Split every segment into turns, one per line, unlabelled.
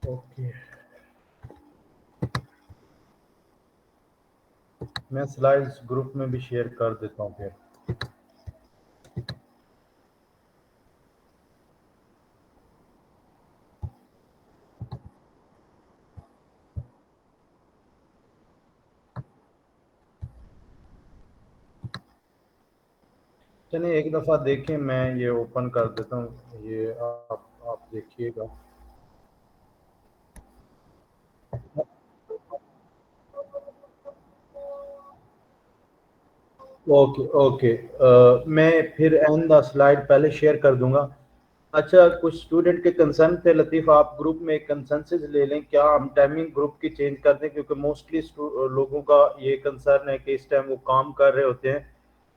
Okay, मैं slides group में भी शेयर कर देता हूँ फिर। चलिए एक दफ़ा देखें, मैं ये ओपन कर देता हूँ, ये आप देखिएगा। ओके ओके, मैं फिर एंड द स्लाइड पहले शेयर कर दूंगा। अच्छा, कुछ स्टूडेंट के कंसर्न थे लतीफ़, आप ग्रुप में एक कंसेंसस ले लें, क्या हम टाइमिंग ग्रुप की चेंज कर दें, क्योंकि मोस्टली लोगों का ये कंसर्न है कि इस टाइम वो काम कर रहे होते हैं।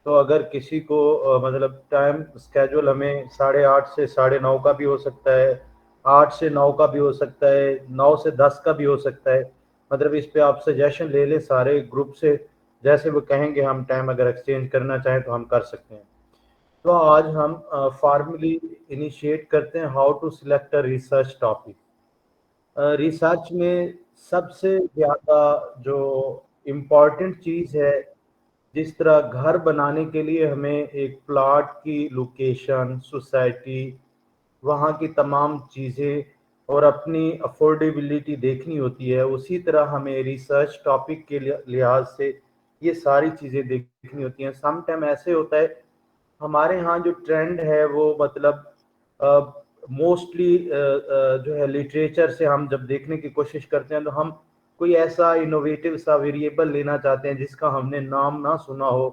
तो अगर किसी को मतलब टाइम स्केड्यूल हमें 8:30 से 9:30 का भी हो सकता है, 8 से 9 का भी हो सकता है, 9 से 10 का भी हो सकता है। मतलब इस पे आप सजेशन ले लें सारे ग्रुप से, जैसे वो कहेंगे हम टाइम अगर एक्सचेंज करना चाहें तो हम कर सकते हैं। तो आज हम फॉर्मली इनिशिएट करते हैं how to select a research topic. Research में सबसे ज़्यादा जो इम्पोर्टेंट चीज़ है, जिस तरह घर बनाने के लिए हमें एक प्लॉट की लोकेशन, सोसाइटी, वहाँ की तमाम चीज़ें और अपनी अफोर्डेबिलिटी देखनी होती है, उसी तरह हमें रिसर्च टॉपिक के लिहाज से ये सारी चीज़ें देखनी होती हैं। सम टाइम ऐसे होता है हमारे यहाँ जो ट्रेंड है वो मतलब मोस्टली जो है लिटरेचर से हम जब देखने की कोशिश करते हैं तो हम कोई ऐसा इनोवेटिव सा वेरिएबल लेना चाहते हैं जिसका हमने नाम ना सुना हो,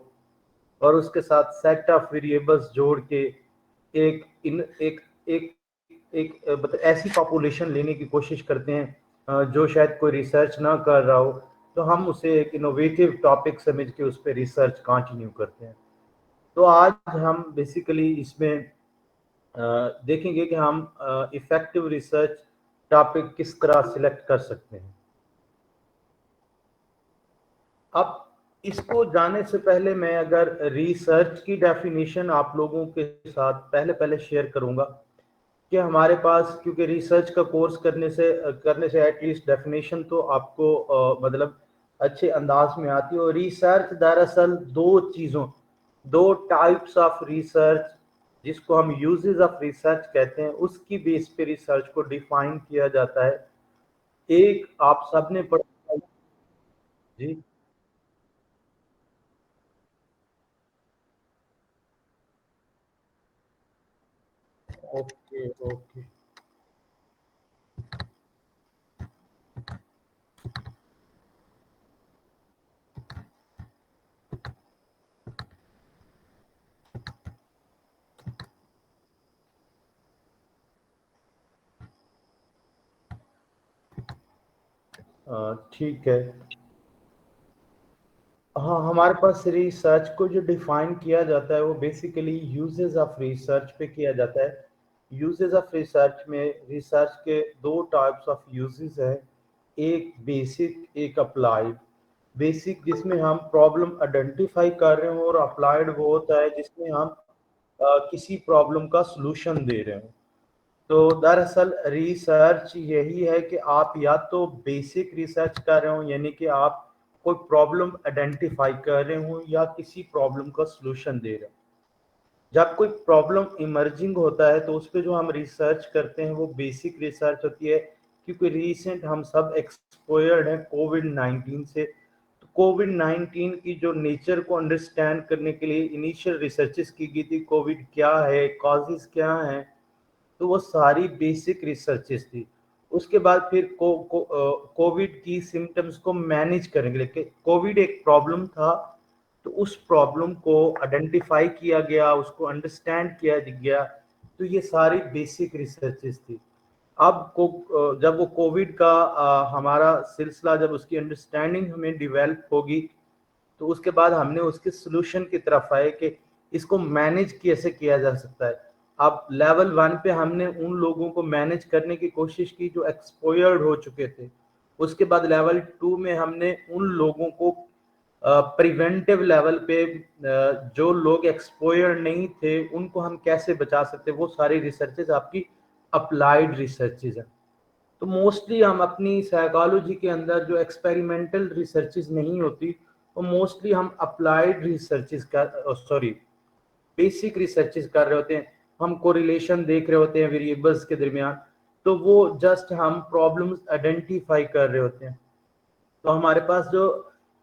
और उसके साथ सेट ऑफ वेरिएबल्स जोड़ के एक इन एक एक एक मतलब ऐसी पॉपुलेशन लेने की कोशिश करते हैं जो शायद कोई रिसर्च ना कर रहा हो, तो हम उसे एक इनोवेटिव टॉपिक समझ के उस पर रिसर्च कंटिन्यू करते हैं। तो आज हम बेसिकली इसमें देखेंगे कि हम इफेक्टिव रिसर्च टॉपिक किस तरह सिलेक्ट कर सकते हैं। अब इसको जानने से पहले मैं अगर रिसर्च की डेफिनेशन आप लोगों के साथ पहले पहले शेयर करूंगा कि हमारे पास, क्योंकि रिसर्च का कोर्स करने से एटलीस्ट डेफिनेशन तो आपको मतलब अच्छे अंदाज में आती है। और रिसर्च दरअसल दो टाइप्स ऑफ रिसर्च, जिसको हम यूजेस ऑफ रिसर्च कहते हैं, उसकी बेस पे रिसर्च को डिफाइन किया जाता है। एक आप सबने पढ़ा जी। ओके ओके, ठीक है। हाँ, हमारे पास रिसर्च को जो डिफाइन किया जाता है वो बेसिकली यूजेस ऑफ रिसर्च पे किया जाता है। यूजेस ऑफ रिसर्च में रिसर्च के दो टाइप्स ऑफ यूजेस हैं, एक बेसिक, एक अप्लाइड। बेसिक जिसमें हम प्रॉब्लम आइडेंटिफाई कर रहे हो, और अप्लाइड वो होता है जिसमें हम किसी प्रॉब्लम का सलूशन दे रहे हो। तो दरअसल रिसर्च यही है कि आप या तो बेसिक रिसर्च कर रहे हो, यानी कि आप कोई प्रॉब्लम आइडेंटिफाई कर रहे हो या किसी प्रॉब्लम का सलूशन दे रहे हो। जब कोई प्रॉब्लम इमर्जिंग होता है तो उस पर जो हम रिसर्च करते हैं वो बेसिक रिसर्च होती है। क्योंकि रिसेंट हम सब एक्सपोयर्ड हैं कोविड 19 से, तो कोविड 19 की जो नेचर को अंडरस्टैंड करने के लिए इनिशियल रिसर्चेस की गई थी, कोविड क्या है, कॉजेज क्या हैं, तो वो सारी बेसिक रिसर्चेस थी। उसके बाद फिर कोविड की सिम्टम्स को मैनेज करने के लिए, कोविड एक प्रॉब्लम था, तो उस प्रॉब्लम को आइडेंटिफाई किया गया, उसको अंडरस्टैंड किया गया। तो ये सारी बेसिक रिसर्चेस थी। अब जब वो कोविड का हमारा सिलसिला, जब उसकी अंडरस्टैंडिंग हमें डिवेल्प होगी, तो उसके बाद हमने उसके सोल्यूशन की तरफ आए कि इसको मैनेज कैसे किया जा सकता है। अब लेवल 1 पे हमने उन लोगों को मैनेज करने की कोशिश की जो एक्सपोयर्ड हो चुके थे। उसके बाद लेवल 2 में हमने उन लोगों को प्रिवेंटिव लेवल पे जो लोग एक्सपोयर्ड नहीं थे उनको हम कैसे बचा सकते, वो सारी रिसर्चेज आपकी अप्लाइड रिसर्चेज हैं। तो मोस्टली हम अपनी साइकोलॉजी के अंदर जो एक्सपेरिमेंटल रिसर्चेज नहीं होती, वो मोस्टली हम अप्लाइड रिसर्चेज कर सॉरी बेसिक रिसर्चेज कर रहे होते हैं। हम कोरिलेशन देख रहे होते हैं वेरिएबल्स के दरमियान, तो वो जस्ट हम प्रॉब्लम्स आइडेंटिफाई कर रहे होते हैं। तो हमारे पास जो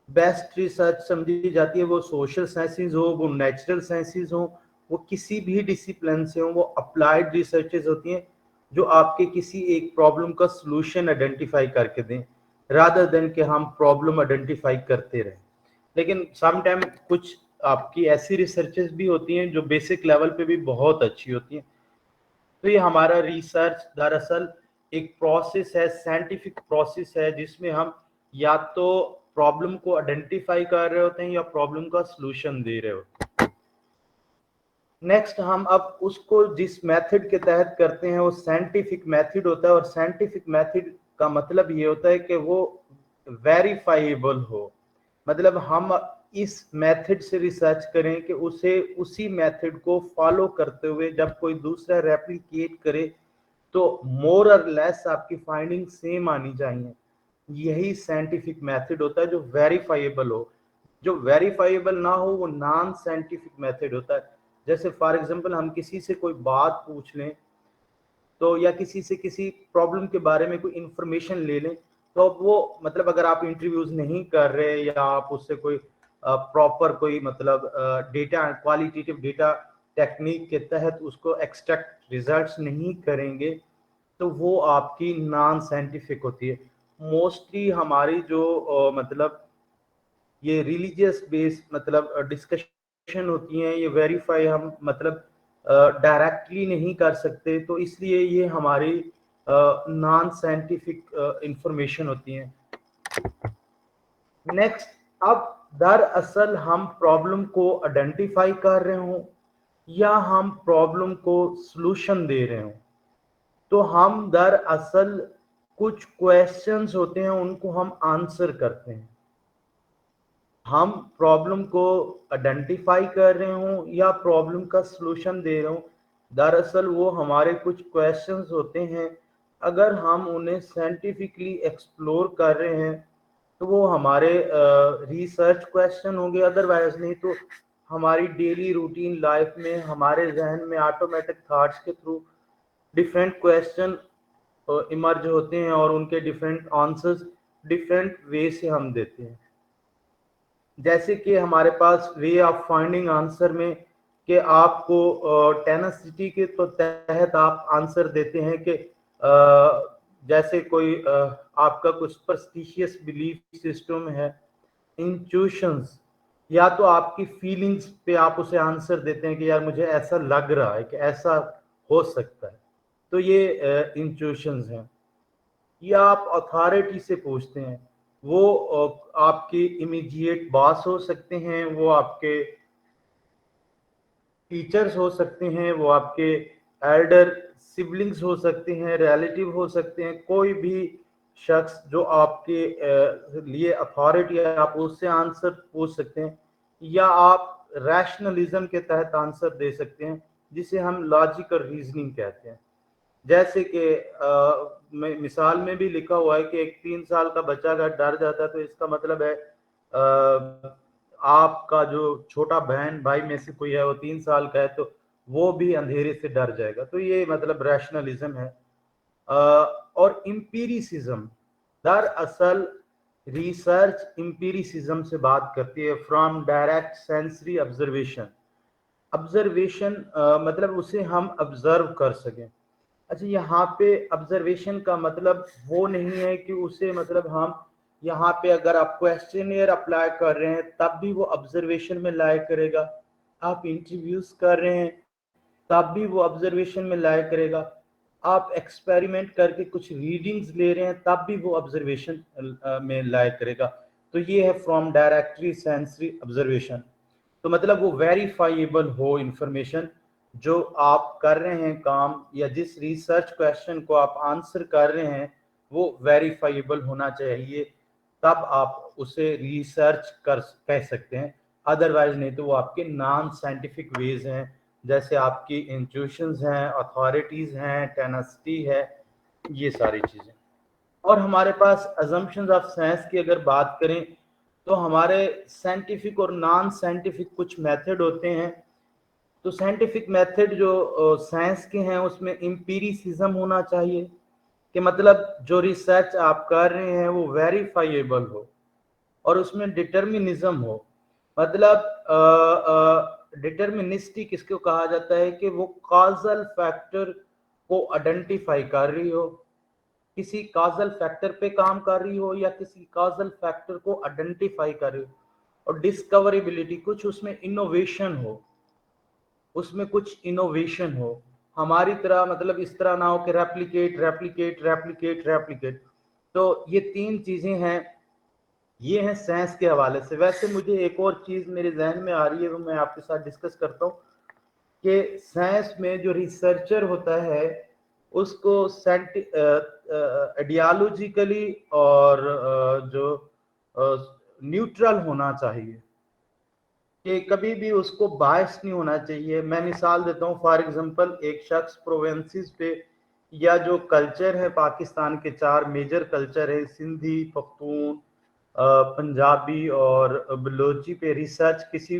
बेस्ट रिसर्च समझी जाती है वो सोशल साइंसेज हो, वो नेचुरल साइंसेज हो, वो किसी भी डिसिप्लिन से हो, वो अप्लाइड रिसर्चेज होती हैं जो आपके किसी एक प्रॉब्लम का सॉल्यूशन आइडेंटिफाई करके दें, रादर देन कि हम प्रॉब्लम आइडेंटिफाई करते रहें। लेकिन सम टाइम कुछ आपकी ऐसी रिसर्चेस भी होती हैं जो बेसिक लेवल पे भी बहुत अच्छी होती हैं। तो ये हमारा रिसर्च दरअसल एक प्रोसेस है, साइंटिफिक प्रोसेस है, जिसमें हम या तो प्रॉब्लम को आइडेंटिफाई कर रहे होते हैं या प्रॉब्लम का सॉल्यूशन दे रहे होते हैं। नेक्स्ट हम अब उसको जिस मेथड के तहत करते हैं वो साइंटिफिक मेथड होता है, और साइंटिफिक मेथड का मतलब ये होता है कि वो वेरीफाइबल हो। मतलब हम इस मेथड से रिसर्च करें कि उसे उसी मेथड को फॉलो करते हुए जब कोई दूसरा रेप्लिकेट करे तो मोर और लेस आपकी फाइंडिंग सेम आनी चाहिए। यही साइंटिफिक मेथड होता है जो वेरीफाइबल हो। जो वेरीफाइबल ना हो वो नॉन साइंटिफिक मेथड होता है। जैसे फॉर एग्जांपल हम किसी से कोई बात पूछ लें, तो या किसी से किसी प्रॉब्लम के बारे में कोई इंफॉर्मेशन ले लें, तो अब वो मतलब अगर आप इंटरव्यूज नहीं कर रहे या आप उससे कोई प्रॉपर कोई मतलब डेटा क्वालिटेटिव डेटा टेक्निक के तहत उसको एक्सट्रैक्ट रिजल्ट्स नहीं करेंगे, तो वो आपकी नॉन साइंटिफिक होती है। मोस्टली हमारी जो मतलब ये रिलीजियस बेस्ड मतलब डिस्कशन होती हैं, ये वेरीफाई हम मतलब डायरेक्टली नहीं कर सकते, तो इसलिए ये हमारी नॉन साइंटिफिक इंफॉर्मेशन होती हैं। नेक्स्ट, अब दरअसल हम प्रॉब्लम को आइडेंटिफाई कर रहे हो या हम प्रॉब्लम को सॉल्यूशन दे रहे हो, तो हम दरअसल कुछ क्वेश्चंस होते हैं उनको हम आंसर करते हैं। हम प्रॉब्लम को आइडेंटिफाई कर रहे हो या प्रॉब्लम का सॉल्यूशन दे रहे हो, दरअसल वो हमारे कुछ क्वेश्चंस होते हैं। अगर हम उन्हें साइंटिफिकली एक्सप्लोर कर रहे हैं तो वो हमारे रिसर्च क्वेश्चन होंगे, अदरवाइज नहीं तो हमारी डेली रूटीन लाइफ में हमारे जहन में ऑटोमेटिक थॉट्स के थ्रू डिफरेंट क्वेश्चन इमर्ज होते हैं और उनके डिफरेंट आंसर्स डिफरेंट वे से हम देते हैं। जैसे कि हमारे पास वे ऑफ फाइंडिंग आंसर में कि आपको टेनेसिटी के तो तहत आप आंसर देते हैं कि जैसे कोई आपका कुछ सुपरस्टिशियस बिलीफ सिस्टम है, इंट्यूशंस, या तो आपकी फीलिंग्स पे आप उसे आंसर देते हैं कि यार मुझे ऐसा लग रहा है कि ऐसा हो सकता है, तो ये इंट्यूशंस हैं। या आप अथॉरिटी से पूछते हैं, वो आपके इमीडिएट बॉस हो सकते हैं, वो आपके टीचर्स हो सकते हैं, वो आपके एल्डर सिबलिंग्स हो सकते हैं, रिलेटिव हो सकते हैं, कोई भी शख्स जो आपके लिए अथॉरिटी है, आप उससे आंसर पूछ सकते हैं। या आप रैशनलिज्म के तहत आंसर दे सकते हैं, जिसे हम लॉजिकल रीजनिंग कहते हैं। जैसे कि मिसाल में भी लिखा हुआ है कि एक 3 साल का बच्चा अगर डर जाता है तो इसका मतलब है आपका जो छोटा बहन भाई में से कोई है वो 3 साल का है तो वो भी अंधेरे से डर जाएगा। तो ये मतलब रैशनलिज्म है। और इम्पीरिसिज्म, दरअसल रिसर्च इम्पीरिसिज्म से बात करती है, from direct sensory observation. Observation मतलब उसे हम ऑब्जर्व कर सकें। अच्छा, यहाँ पे ऑब्जर्वेशन का मतलब वो नहीं है कि उसे मतलब हम यहाँ पे अगर आप क्वेश्चनियर अप्लाई कर रहे हैं तब भी वो ऑब्जर्वेशन में लाया करेगा, आप इंटरव्यूज कर रहे हैं तब भी वो ऑब्जर्वेशन में लाया करेगा, आप एक्सपेरिमेंट करके कुछ रीडिंग्स ले रहे हैं तब भी वो ऑब्जर्वेशन में लाया करेगा। तो ये है फ्रॉम डायरेक्टली सेंसरी ऑब्जर्वेशन। तो मतलब वो वेरीफाइबल हो इंफॉर्मेशन, जो आप कर रहे हैं काम या जिस रिसर्च क्वेश्चन को आप आंसर कर रहे हैं वो वेरीफाइबल होना चाहिए, तब आप उसे रिसर्च कर कह सकते हैं। अदरवाइज नहीं तो वो आपके नॉन साइंटिफिक वेज हैं, जैसे आपकी इंट्यूशंस हैं, अथॉरिटीज हैं, टेनेसिटी है, ये सारी चीजें। और हमारे पास अजम्पशंस ऑफ साइंस की अगर बात करें तो हमारे साइंटिफिक और नॉन साइंटिफिक कुछ मेथड होते हैं। तो साइंटिफिक मेथड जो साइंस के हैं उसमें एम्पिरिसिज्म होना चाहिए, कि मतलब जो रिसर्च आप कर रहे हैं वो वेरीफाइएबल हो और उसमें डिटर्मिनिज्म हो। मतलब डिटर्मिनिस्टिक इसको कहा जाता है कि वो कॉजल फैक्टर को आइडेंटिफाई कर रही हो, किसी कॉजल फैक्टर पे काम कर रही हो या किसी कॉजल फैक्टर को आइडेंटिफाई कर रही हो, और डिस्कवरेबिलिटी, कुछ उसमें इनोवेशन हो, उसमें कुछ इनोवेशन हो हमारी तरह, मतलब इस तरह ना हो कि रेप्लिकेट रेप्लिकेट रेप्लिकेट रेप्लिकेट। तो ये तीन चीजें हैं, ये हैं साइंस के हवाले से। वैसे मुझे एक और चीज मेरे जहन में आ रही है वो मैं आपके साथ डिस्कस करता हूँ कि साइंस में जो रिसर्चर होता है उसको आइडियोलॉजिकली और जो न्यूट्रल होना चाहिए, कि कभी भी उसको बायस नहीं होना चाहिए। मैं मिसाल देता हूँ, फॉर एग्जांपल एक शख्स प्रोवेंसेस पे या जो कल्चर है, पाकिस्तान के 4 मेजर कल्चर है, सिंधी, पख्तून, पंजाबी और बलोची पे रिसर्च किसी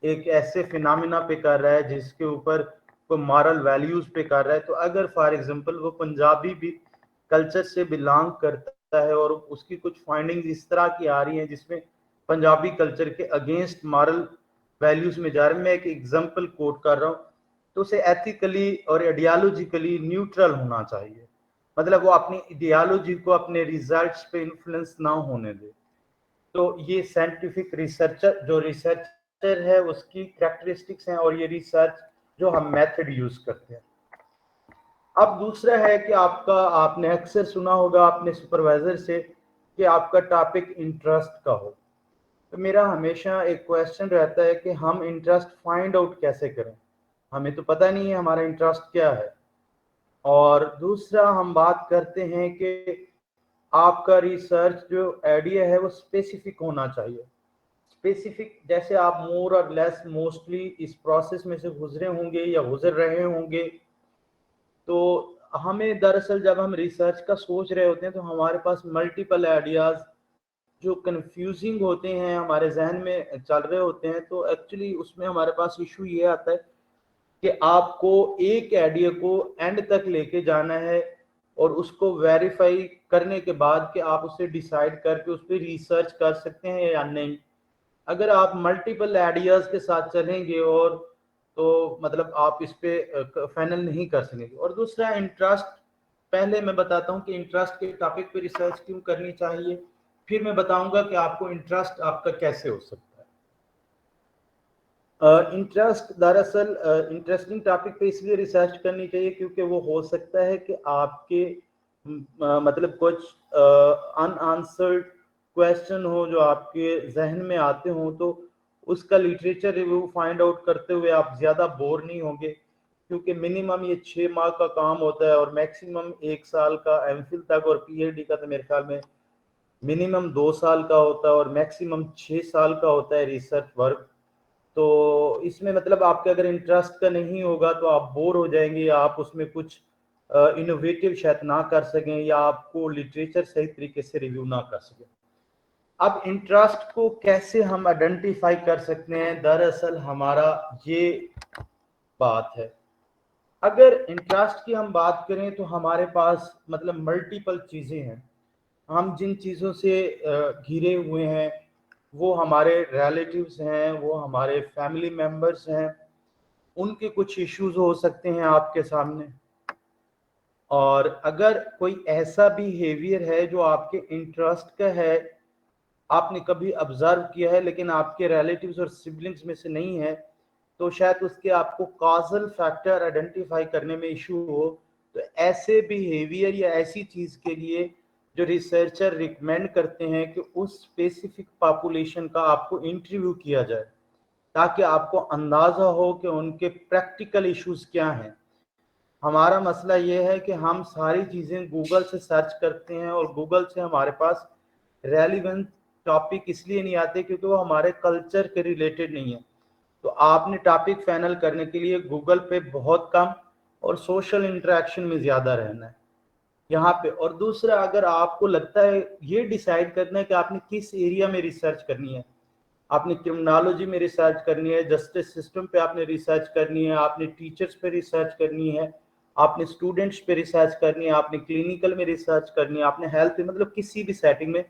एक ऐसे फिनोमिना पे कर रहा है जिसके ऊपर कोई मॉरल वैल्यूज पे कर रहा है, तो अगर फॉर एग्जांपल वो पंजाबी भी कल्चर से बिलोंग करता है और उसकी कुछ फाइंडिंग्स इस तरह की आ रही हैं जिसमें पंजाबी कल्चर के अगेंस्ट मॉरल वैल्यूज में जा रहे हैं, मैं एक एग्जांपल कोट कर रहा हूँ, तो उसे एथिकली और आइडियोलॉजिकली न्यूट्रल होना चाहिए। मतलब वो अपनी आइडियोलॉजी को अपने रिजल्ट्स पे इन्फ्लुएंस ना होने दे। तो ये साइंटिफिक रिसर्चर, जो रिसर्चर है उसकी कैरेक्टरिस्टिक्स हैं, और ये रिसर्च जो हम मेथड यूज करते हैं। अब दूसरा है कि आपका, आपने अक्सर सुना होगा अपने सुपरवाइजर से कि आपका टॉपिक इंटरेस्ट का हो। तो मेरा हमेशा एक क्वेश्चन रहता है कि हम इंटरेस्ट फाइंड आउट कैसे करें, हमें तो पता नहीं है हमारा इंटरेस्ट क्या है। और दूसरा हम बात करते हैं कि आपका रिसर्च जो आइडिया है वो स्पेसिफिक होना चाहिए। स्पेसिफिक जैसे आप मोर और लेस मोस्टली इस प्रोसेस में से गुजरे होंगे या गुजर रहे होंगे। तो हमें दरअसल जब हम रिसर्च का सोच रहे होते हैं तो हमारे पास मल्टीपल आइडियाज जो कंफ्यूजिंग होते हैं हमारे जहन में चल रहे होते हैं, तो एक्चुअली उसमें हमारे पास इशू ये आता है कि आपको एक आइडिया को एंड तक लेके जाना है और उसको वेरीफाई करने के बाद कि आप उसे डिसाइड करके उस पर रिसर्च कर सकते हैं या नहीं। अगर आप मल्टीपल आइडियाज के साथ चलेंगे और तो मतलब आप इस पे फाइनल नहीं कर सकेंगे। और दूसरा इंटरेस्ट, पहले मैं बताता हूँ कि इंटरेस्ट के टॉपिक पे रिसर्च क्यों करनी चाहिए, फिर मैं बताऊंगा कि आपको इंटरेस्ट आपका कैसे हो सकता है। इंटरेस्ट दरअसल इंटरेस्टिंग टॉपिक पे इसलिए रिसर्च करनी चाहिए क्योंकि वो हो सकता है कि आपके मतलब कुछ अनआंसर्ड क्वेश्चन हो जो आपके जहन में आते हो, तो उसका लिटरेचर रिव्यू फाइंड आउट करते हुए आप ज़्यादा बोर नहीं होंगे, क्योंकि मिनिमम ये 6 माह का काम होता है और मैक्सिमम 1 साल का एमफिल तक, और पीएचडी का तो मेरे ख्याल में मिनिमम 2 साल का होता है और मैक्सिमम 6 साल का होता है रिसर्च वर्क। तो इसमें मतलब आपके अगर इंटरेस्ट का नहीं होगा तो आप बोर हो जाएंगे, या आप उसमें कुछ इनोवेटिव शायद ना कर सकें, या आपको लिटरेचर सही तरीके से रिव्यू ना कर सकें। अब इंटरेस्ट को कैसे हम आइडेंटिफाई कर सकते हैं, दरअसल हमारा ये बात है। अगर इंटरेस्ट की हम बात करें तो हमारे पास मतलब मल्टीपल चीज़ें हैं। हम जिन चीज़ों से घिरे हुए हैं वो हमारे रिलेटिव्स हैं, वो हमारे फैमिली मेम्बर्स हैं, उनके कुछ इश्यूज हो सकते हैं आपके सामने। और अगर कोई ऐसा बिहेवियर है जो आपके इंटरेस्ट का है, आपने कभी ऑब्जर्व किया है लेकिन आपके रिलेटिव्स और सिबलिंग्स में से नहीं है, तो शायद उसके आपको कॉजल फैक्टर आइडेंटिफाई करने में इशू हो। तो ऐसे बिहेवियर या ऐसी चीज के लिए जो रिसर्चर रिकमेंड करते हैं कि उस स्पेसिफिक पॉपुलेशन का आपको इंटरव्यू किया जाए, ताकि आपको अंदाजा हो कि उनके प्रैक्टिकल इश्यूज क्या हैं। हमारा मसला ये है कि हम सारी चीज़ें गूगल से सर्च करते हैं और गूगल से हमारे पास रेलिवेंट टॉपिक इसलिए नहीं आते क्योंकि वो हमारे कल्चर के रिलेटेड नहीं है। तो आपने टॉपिक फाइनल करने के लिए गूगल पे बहुत कम और सोशल इंटरेक्शन में ज़्यादा रहना है। यहाँ पे। और दूसरा, अगर आपको लगता है, ये डिसाइड करना है कि आपने किस एरिया में रिसर्च करनी है। आपने क्रिमिनोलॉजी में रिसर्च करनी है, जस्टिस सिस्टम पे आपने रिसर्च करनी है, आपने टीचर्स पे रिसर्च करनी है, आपने स्टूडेंट्स पे रिसर्च करनी है, आपने क्लिनिकल में रिसर्च करनी है, आपने हेल्थ में, मतलब किसी भी सेटिंग में।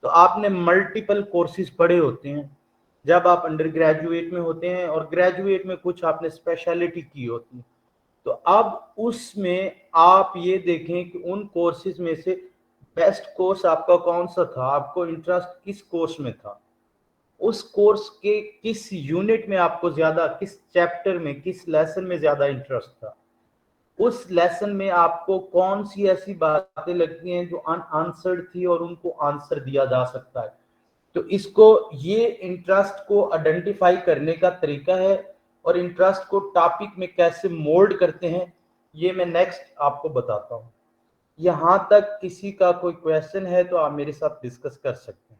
तो आपने मल्टीपल कोर्सेज पढ़े होते हैं जब आप अंडर ग्रेजुएट में होते हैं, और ग्रेजुएट में कुछ आपने स्पेशलिटी की होती है। तो अब उसमें आप ये देखें कि उन कोर्सेज में से बेस्ट कोर्स आपका कौन सा था, आपको इंटरेस्ट किस कोर्स में था, उस कोर्स के किस यूनिट में आपको ज्यादा, किस चैप्टर में, किस लेसन में ज्यादा इंटरेस्ट था, उस लेसन में आपको कौन सी ऐसी बातें लगती हैं जो अनआंसर्ड थी और उनको आंसर दिया जा सकता है। तो इसको, ये इंटरेस्ट को आइडेंटिफाई करने का तरीका है, और इंटरेस्ट को टॉपिक में कैसे मोल्ड करते हैं, ये मैं नेक्स्ट आपको बताता हूँ। यहां तक किसी का कोई क्वेश्चन है तो आप मेरे साथ डिस्कस कर सकते हैं।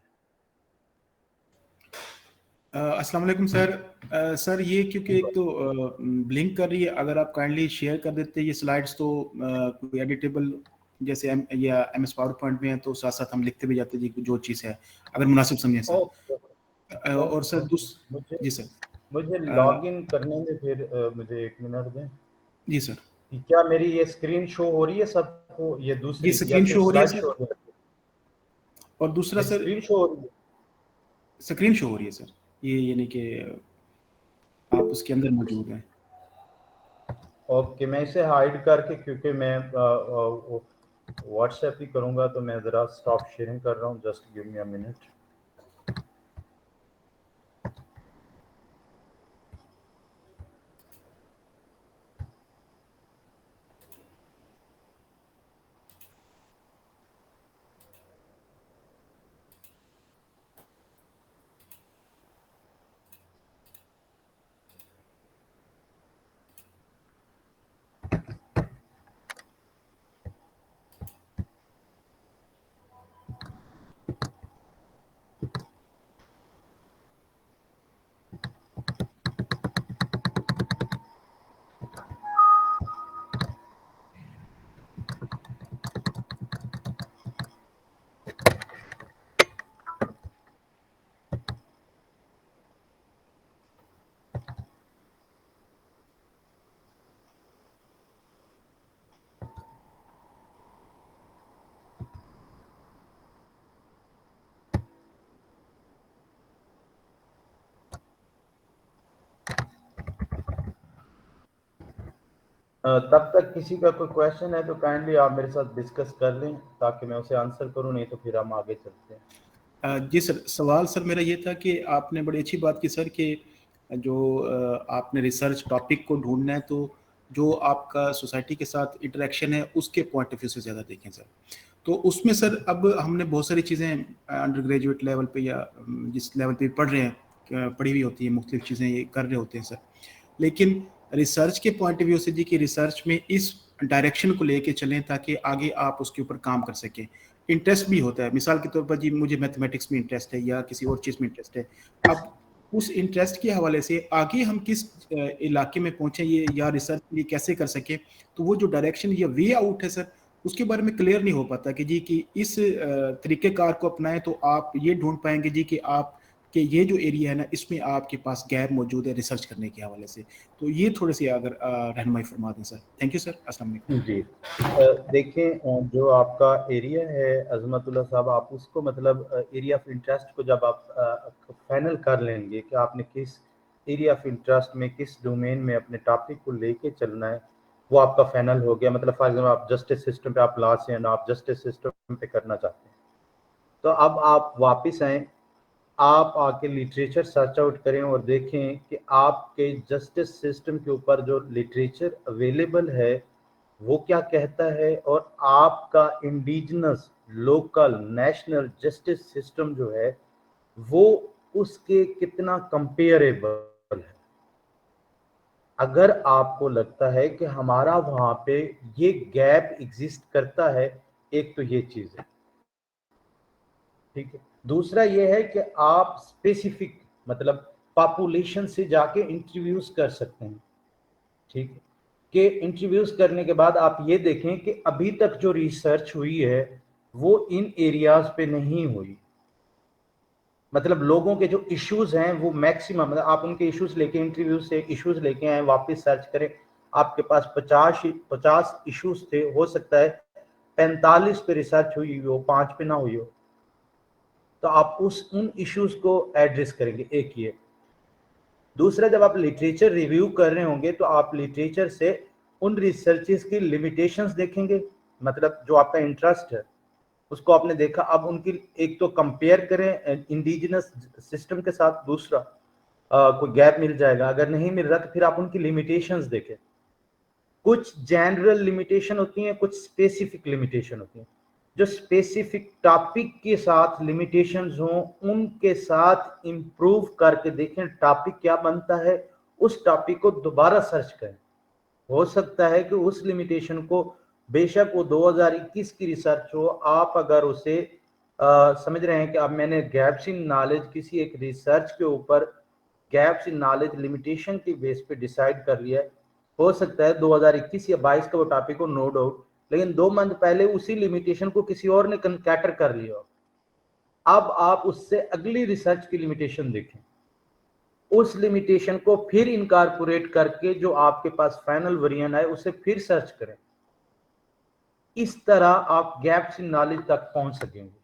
अस्सलाम वालेकुम सर। सर ये क्योंकि एक तो ब्लिंक कर रही है, अगर आप काइंडली शेयर कर देते ये स्लाइड्स तो कोई एडिटेबल जैसे या MS पावर पॉइंट में है तो साथ साथ हम लिखते भी जाते जी जो चीज़ है, अगर मुनासिब समझें सर। और सर
मुझे
जी सर।
मुझे लॉग इन करने में फिर मुझे 1 मिनट दें।
जी सर।
क्या मेरी ये स्क्रीन शो हो रही है सबको, ये
जी
दूसरी, या
स्क्रीन
सिर्फ
शो हो रही है
स्लाइड शो
सर।
हो रही है?
और दूसरा सर
स्क्रीन शो हो रही है।
स्क्रीन शो हो रही है सर, ये यानी कि आप उसके अंदर मौजूद हैं।
ओके, मैं इसे हाइड करके, क्योंकि मैं व्हाट्सएप ही करूंगा, तो मैं ज़रा स्टॉप शेयरिंग कर रहा हूँ। Just give me a minute. तब तक किसी का कोई क्वेश्चन है तो काइंडली आप मेरे साथ डिस्कस कर लें, ताकि मैं उसे आंसर करूं, नहीं तो फिर हम आगे चलते हैं।
जी सर, सवाल सर मेरा ये था कि आपने बड़ी अच्छी बात की सर कि जो आपने रिसर्च टॉपिक को ढूंढना है तो जो आपका सोसाइटी के साथ इंटरेक्शन है उसके पॉइंट ऑफ व्यू से ज़्यादा देखें सर। तो उसमें सर अब हमने बहुत सारी चीज़ें अंडर ग्रेजुएट लेवल पे या जिस लेवल पे पढ़ रहे हैं पढ़ी हुई होती है, मुख्तलिफ चीज़ें ये कर रहे होते हैं सर। लेकिन रिसर्च के पॉइंट ऑफ व्यू से जी कि रिसर्च में इस डायरेक्शन को लेके चलें ताकि आगे आप उसके ऊपर काम कर सकें। इंटरेस्ट भी होता है, मिसाल के तौर पर जी मुझे मैथमेटिक्स में इंटरेस्ट है या किसी और चीज़ में इंटरेस्ट है। अब उस इंटरेस्ट के हवाले से आगे हम किस इलाके में पहुंचे ये या रिसर्च ये कैसे कर सकें, तो वो जो डायरेक्शन या वे आउट है सर उसके बारे में क्लियर नहीं हो पाता कि जी कि इस तरीक़ेकार को अपनाएं तो आप ये ढूंढ पाएंगे जी कि आप कि ये जो एरिया है ना इसमें आपके पास गैप मौजूद है रिसर्च करने के हवाले से। तो ये थोड़े से अगर रहनुमाई फरमा दें सर। Thank you sir. अस्सलाम वालेकुम।
जी, देखें, जो आपका एरिया है अजमतुल्लाह साहब, आप उसको मतलब एरिया ऑफ इंटरेस्ट को जब आप फाइनल कर लेंगे कि आपने किस एरिया ऑफ इंटरेस्ट में, किस डोमेन में अपने टॉपिक को लेके चलना है, वो आपका फाइनल हो गया। मतलब फॉर एग्जाम्पल आप जस्टिस सिस्टम पे, आप लॉ से हैं, आप जस्टिस सिस्टम पे करना चाहते हैं, तो अब आप वापस आएँ, आप आके लिटरेचर सर्च आउट करें और देखें कि आपके जस्टिस सिस्टम के ऊपर जो लिटरेचर अवेलेबल है वो क्या कहता है, और आपका indigenous, local, national justice system जो है वो उसके कितना कंपेरेबल है। अगर आपको लगता है कि हमारा वहां पे ये गैप एग्जिस्ट करता है, एक तो ये चीज है, ठीक है। दूसरा ये है कि आप स्पेसिफिक, मतलब पॉपुलेशन से जाके इंटरव्यूज कर सकते हैं, ठीक है। कि इंट्रोड्यूस करने के बाद आप ये देखें कि अभी तक जो रिसर्च हुई है वो इन एरियाज पे नहीं हुई। मतलब लोगों के जो इश्यूज हैं वो मैक्सिमम, मतलब आप उनके इश्यूज लेके इंटरव्यू से इश्यूज लेके आए, वापस सर्च करें, आपके पास 50 इश्यूज थे, हो सकता है 45 पे रिसर्च हुई हो, 5 पे ना हुई हो, तो आप उन इश्यूज को एड्रेस करेंगे। एक ये। दूसरा, जब आप लिटरेचर रिव्यू कर रहे होंगे तो आप लिटरेचर से उन रिसर्चेस की लिमिटेशंस देखेंगे, मतलब जो आपका इंटरेस्ट है उसको आपने देखा, अब उनकी एक तो कंपेयर करें इंडिजिनस सिस्टम के साथ, दूसरा कोई गैप मिल जाएगा, अगर नहीं मिल रहा तो फिर आप उनकी लिमिटेशंस देखें। कुछ जनरल लिमिटेशन होती हैं, कुछ स्पेसिफिक लिमिटेशन होती हैं। जो स्पेसिफिक टॉपिक के साथ लिमिटेशंस हों उनके साथ इंप्रूव करके देखें टॉपिक क्या बनता है, उस टॉपिक को दोबारा सर्च करें। हो सकता है कि उस लिमिटेशन को, बेशक वो 2021 की रिसर्च हो, आप अगर उसे समझ रहे हैं कि अब मैंने गैप्स इन नॉलेज किसी एक रिसर्च के ऊपर गैप्स इन नॉलेज लिमिटेशन की बेस पे डिसाइड कर लिया है, हो सकता है 2021 या 22 का वो टॉपिक हो, नो डाउट, लेकिन 2 मंथ पहले उसी लिमिटेशन को किसी और ने कैटर कर लिया। अब आप उससे अगली रिसर्च की लिमिटेशन देखें, उस लिमिटेशन को फिर इनकारपोरेट करके जो आपके पास फाइनल वेरिएंट है उसे फिर सर्च करें। इस तरह आप गैप्स इन नॉलेज तक पहुंच सकेंगे।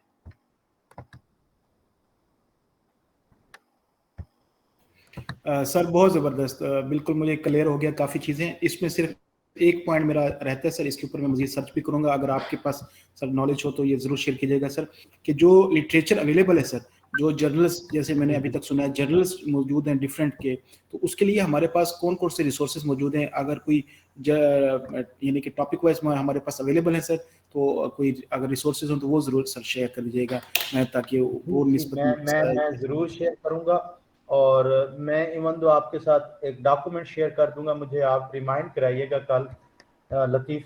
सर बहुत ज़बरदस्त, बिल्कुल मुझे क्लियर हो गया काफ़ी चीज़ें। इसमें सिर्फ एक पॉइंट मेरा रहता है सर, इसके ऊपर मैं मज़ीद सर्च भी करूँगा, अगर आपके पास सर नॉलेज हो तो ये ज़रूर शेयर कीजिएगा सर, कि जो लिटरेचर अवेलेबल है सर, जो जर्नल्स, जैसे मैंने अभी तक सुना है जर्नल्स मौजूद हैं डिफरेंट के, तो उसके लिए हमारे पास कौन कौन से रिसोर्सेज मौजूद हैं? अगर कोई यानी कि टॉपिक वाइज हमारे पास अवेलेबल है सर, तो कोई अगर रिसोर्सेज हो तो वो ज़रूर सर शेयर कर दीजिएगा, ताकि वो
मैं जरूर शेयर करूंगा, और मैं इवन दो आपके साथ एक डॉक्यूमेंट शेयर कर दूंगा, मुझे आप रिमाइंड कराइएगा कल लतीफ,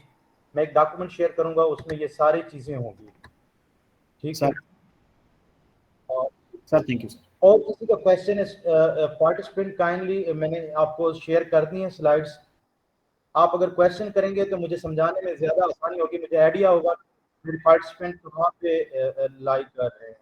मैं एक डॉक्यूमेंट शेयर करूंगा, उसमें ये सारी चीजें होंगी, ठीक है।
Sir. Sir thank you sir.
और किसी का क्वेश्चन है, पार्टिसिपेंट काइंडली, मैंने आपको शेयर कर दी है स्लाइड्स, आप अगर क्वेश्चन करेंगे तो मुझे समझाने में ज्यादा आसानी होगी, मुझे आइडिया होगा मेरे पार्टिसिपेंट कहाँ पे लाइक कर रहे हैं।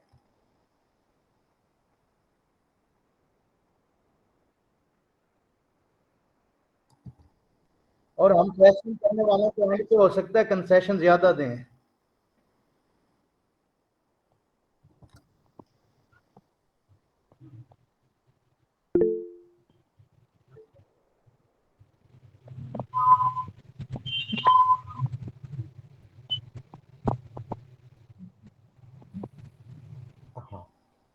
और हम क्वेश्चन करने वालों को एंड पे हो सकता है कंसेशन ज्यादा दें। हाँ,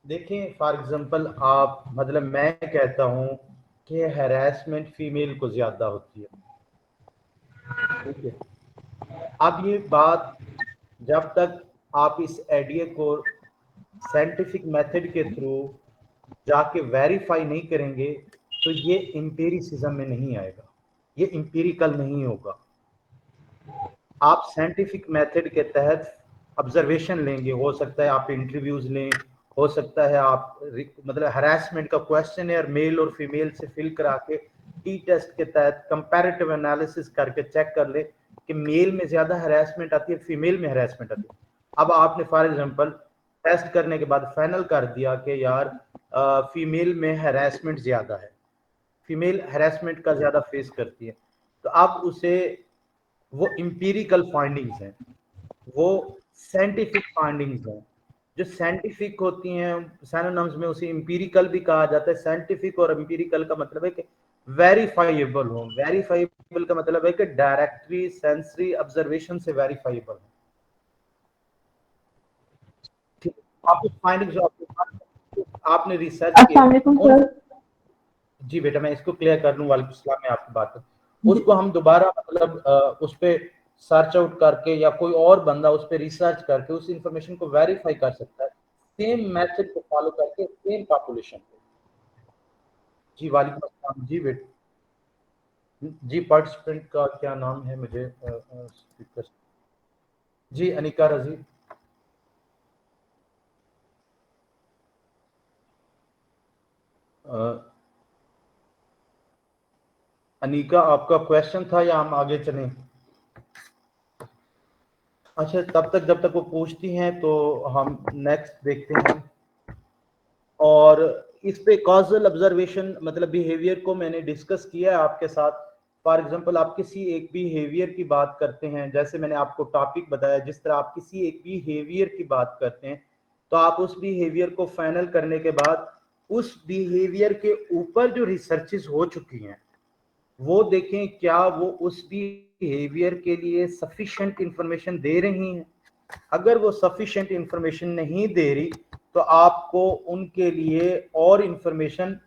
देखें फॉर एग्जांपल, आप, मतलब मैं कहता हूं कि हैरेसमेंट फीमेल को ज्यादा होती है, ठीक है। अब ये बात, जब तक आप इस आइडिया को साइंटिफिक मेथड के थ्रू जाके वेरीफाई नहीं करेंगे तो ये एम्पिरिसिज्म में नहीं आएगा, ये एम्पिरिकल नहीं होगा। आप साइंटिफिक मेथड के तहत ऑब्जर्वेशन लेंगे, हो सकता है आप इंटरव्यूज लें, हो सकता है आप मतलब हरासमेंट का क्वेश्चन मेल और फीमेल से फिल करा के टी टेस्ट के तहत कंपैरेटिव एनालिसिस करके चेक कर ले कि मेल में ज्यादा हरासमेंट आती है, फीमेल में हरासमेंट आती है। अब आपने फॉर एग्जांपल टेस्ट करने के बाद फाइनल कर दिया कि यार फीमेल में हरासमेंट ज्यादा है, फीमेल हरासमेंट का ज्यादा फेस करती है, तो आप उसे, वो इंपीरिकल फाइंडिंग्स हैं, वो साइंटिफिक फाइंडिंग्स हैं। जो साइंटिफिक होती हैं सिनोनिम्स में उसे इंपीरिकल भी कहा जाता है। साइंटिफिक और इंपीरिकल का मतलब है कि वेरीफाइबल हो, वेरीफाइबल का मतलब है कि डायरेक्टली सेंसरी ऑब्जर्वेशन से वेरीफाइबल हो, ठीक है। आपकी फाइंडिंग्स जो आपने रिसर्च किए
अस्सलाम वालेकुम
उन,
सर।
जी बेटा मैं इसको क्लियर कर लूँ, वालेकुम सलाम, मैं आपकी बात
जी,
उसको हम दोबारा मतलब उस पे सर्च आउट करके या कोई और बंदा उस पे रिसर्च करके उस इंफॉर्मेशन को वेरीफाई कर सकता है, सेम मेथड को फॉलो करके सेम पॉपुलेशन पे। जी वालेकुम अस्सलाम, जी बेटा, जी पार्टिसिपेंट का क्या नाम है मुझे जी अनिका रजी। अनीका, आपका क्वेश्चन था या हम आगे चलें? अच्छा, तब तक जब तक वो पूछती हैं तो हम नेक्स्ट देखते हैं। और इस पे कॉजल ऑब्जर्वेशन मतलब बिहेवियर को मैंने डिस्कस किया है आपके साथ। फॉर एग्जांपल, आप किसी एक बिहेवियर की बात करते हैं, जैसे मैंने आपको टॉपिक बताया, जिस तरह आप किसी एक बिहेवियर की बात करते हैं तो आप उस बिहेवियर को फाइनल करने के बाद उस बिहेवियर के ऊपर जो रिसर्चेस हो चुकी हैं वो देखें, क्या वो उस बिहेवियर के लिए सफिशिएंट इंफॉर्मेशन दे रही हैं। अगर वो सफिशिएंट इंफॉर्मेशन नहीं दे रही तो आपको उनके लिए और इंफॉर्मेशन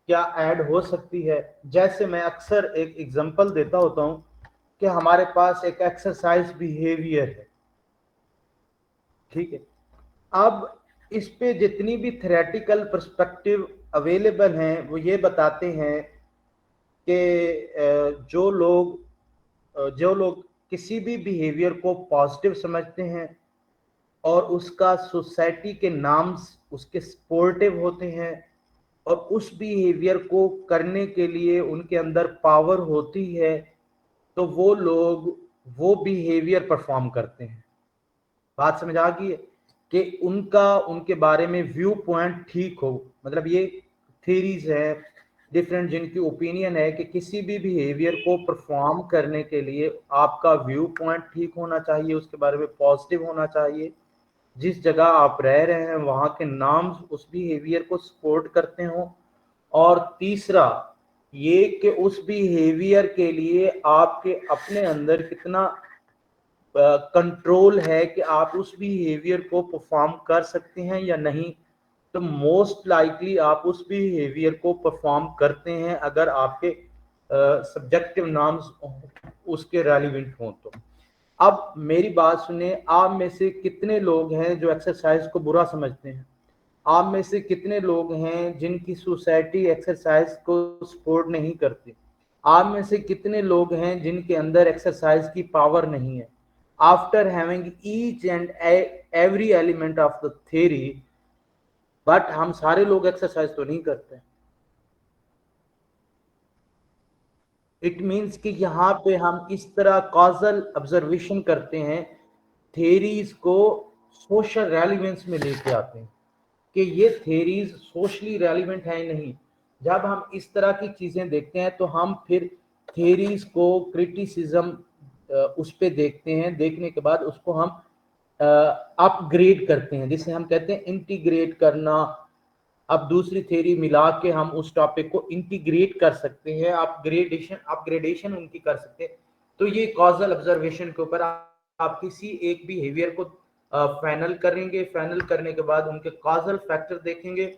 क्या ऐड हो सकती है। जैसे मैं अक्सर एक एग्जांपल देता होता हूं कि हमारे पास एक एक्सरसाइज बिहेवियर है, ठीक है। अब इस पे जितनी भी थ्योरेटिकल पर्सपेक्टिव अवेलेबल हैं वो ये बताते हैं कि जो लोग किसी भी बिहेवियर को पॉजिटिव समझते हैं और उसका सोसाइटी के नाम्स उसके सपोर्टिव होते हैं और उस बिहेवियर को करने के लिए उनके अंदर पावर होती है, तो वो लोग वो बिहेवियर परफॉर्म करते हैं। बात समझ आ गई है कि उनका उनके बारे में व्यू पॉइंट ठीक हो। मतलब ये थ्योरीज है डिफरेंट जिनकी ओपिनियन है कि किसी भी बिहेवियर को परफॉर्म करने के लिए आपका व्यू पॉइंट ठीक होना चाहिए, उसके बारे में पॉजिटिव होना चाहिए, जिस जगह आप रह रहे हैं वहां के नाम्स उस बिहेवियर को सपोर्ट करते हो, और तीसरा ये कि उस बिहेवियर के लिए आपके अपने अंदर कितना कंट्रोल है कि आप उस बिहेवियर को परफॉर्म कर सकते हैं या नहीं। तो मोस्ट लाइकली आप उस बिहेवियर को परफॉर्म करते हैं अगर आपके सब्जेक्टिव नाम्स उसके रेलिवेंट हों तो। अब मेरी बात सुनिए, आप में से कितने लोग हैं जो एक्सरसाइज को बुरा समझते हैं? आप में से कितने लोग हैं जिनकी सोसाइटी एक्सरसाइज को सपोर्ट नहीं करती? आप में से कितने लोग हैं जिनके अंदर एक्सरसाइज की पावर नहीं है? After having each and every element of the theory, but हम सारे लोग एक्सरसाइज तो नहीं करते। इट मीन्स कि यहाँ पे हम इस तरह कॉजल ऑब्जर्वेशन करते हैं, थेरीज को सोशल रेलिवेंस में लेके आते हैं कि ये थेरीज सोशली रेलिवेंट है नहीं। जब हम इस तरह की चीजें देखते हैं तो हम फिर थेरीज को क्रिटिसिज्म उस पे देखते हैं, देखने के बाद उसको हम अपग्रेड करते हैं, जिसे हम कहते हैं इंटीग्रेट करना। अब दूसरी थ्योरी मिला के हम उस टॉपिक को इंटीग्रेट कर सकते हैं, अपग्रेडेशन उनकी कर सकते हैं। तो ये कॉजल ऑब्जर्वेशन के ऊपर आप किसी एक बिहेवियर को फाइनल करेंगे, फाइनल करने के बाद उनके कॉजल फैक्टर देखेंगे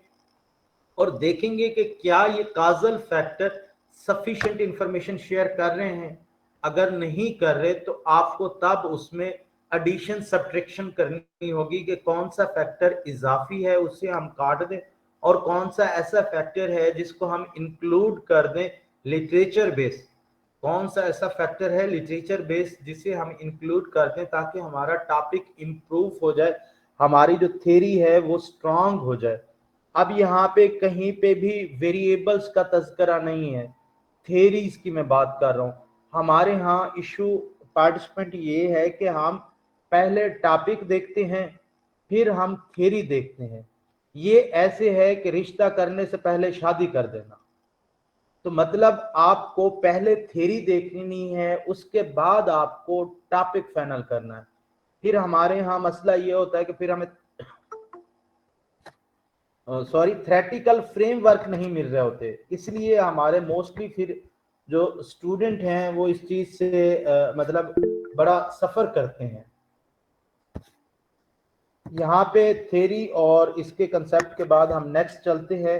और देखेंगे कि क्या ये causal factor sufficient information share कर रहे हैं। अगर नहीं कर रहे तो आपको तब उसमें एडिशन सब्ट्रैक्शन करनी होगी कि कौन सा फैक्टर इजाफी है उसे हम काट दें और कौन सा ऐसा फैक्टर है जिसको हम इंक्लूड कर दें लिटरेचर बेस। कौन सा ऐसा फैक्टर है लिटरेचर बेस जिसे हम इंक्लूड कर दें ताकि हमारा टॉपिक इंप्रूव हो जाए, हमारी जो थ्योरी है वो स्ट्रांग हो जाए। अब यहाँ पे कहीं पे भी वेरिएबल्स का तज़करा नहीं है, थ्योरीज की मैं बात कर रहा हूँ। हमारे यहाँ इशू पार्टिसिपेंट ये है कि हम पहले टॉपिक देखते हैं फिर हम थ्योरी देखते हैं। ये ऐसे है कि रिश्ता करने से पहले शादी कर देना। तो मतलब आपको पहले थ्योरी देखनी है, उसके बाद आपको टॉपिक फाइनल करना है। फिर हमारे यहाँ मसला ये होता है कि फिर हमें थ्योरेटिकल फ्रेमवर्क नहीं मिल रहे होते, इसलिए हमारे मोस्टली फिर जो स्टूडेंट हैं वो इस चीज से मतलब बड़ा सफर करते हैं। यहाँ पे थ्योरी और इसके कंसेप्ट के बाद हम नेक्स्ट चलते हैं।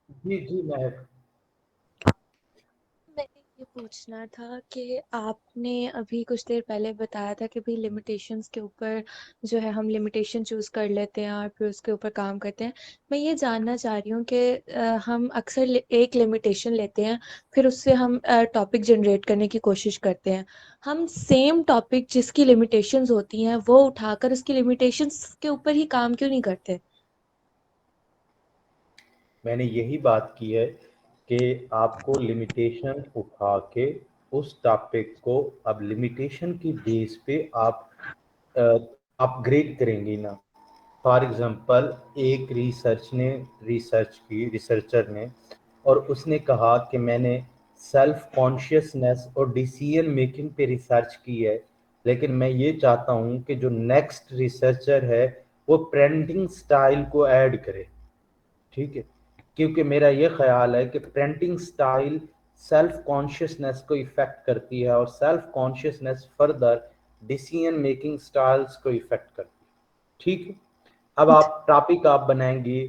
जी जी महक।
मैंने ये पूछना था कि आपने अभी कुछ देर पहले बताया था कि भाई लिमिटेशंस के ऊपर जो है हम लिमिटेशन चूज कर लेते हैं और फिर उसके ऊपर काम करते हैं। मैं ये जानना चाह रही हूँ कि हम अक्सर एक लिमिटेशन लेते हैं, फिर उससे हम टॉपिक जनरेट करने की कोशिश करते हैं। हम सेम टॉपिक जिसकी लिमिटेशंस होती हैं वो उठाकर उसकी लिमिटेशंस के ऊपर ही काम क्यों नहीं करते?
मैंने यही बात की है कि आपको लिमिटेशन उठा के उस टॉपिक को अब लिमिटेशन की बेस पे आप अपग्रेड करेंगे ना। फॉर एग्जांपल एक रिसर्चर ने और उसने कहा कि मैंने सेल्फ कॉन्शियसनेस और डिसीजन मेकिंग पे रिसर्च की है, लेकिन मैं ये चाहता हूँ कि जो नेक्स्ट रिसर्चर है वो प्रिंटिंग स्टाइल को ऐड करे, ठीक है, क्योंकि मेरा ये ख्याल है कि प्रिंटिंग स्टाइल सेल्फ कॉन्शियसनेस को इफेक्ट करती है और self consciousness further decision making styles को इफेक्ट करती है, ठीक है। अब आप टॉपिक आप बनाएंगे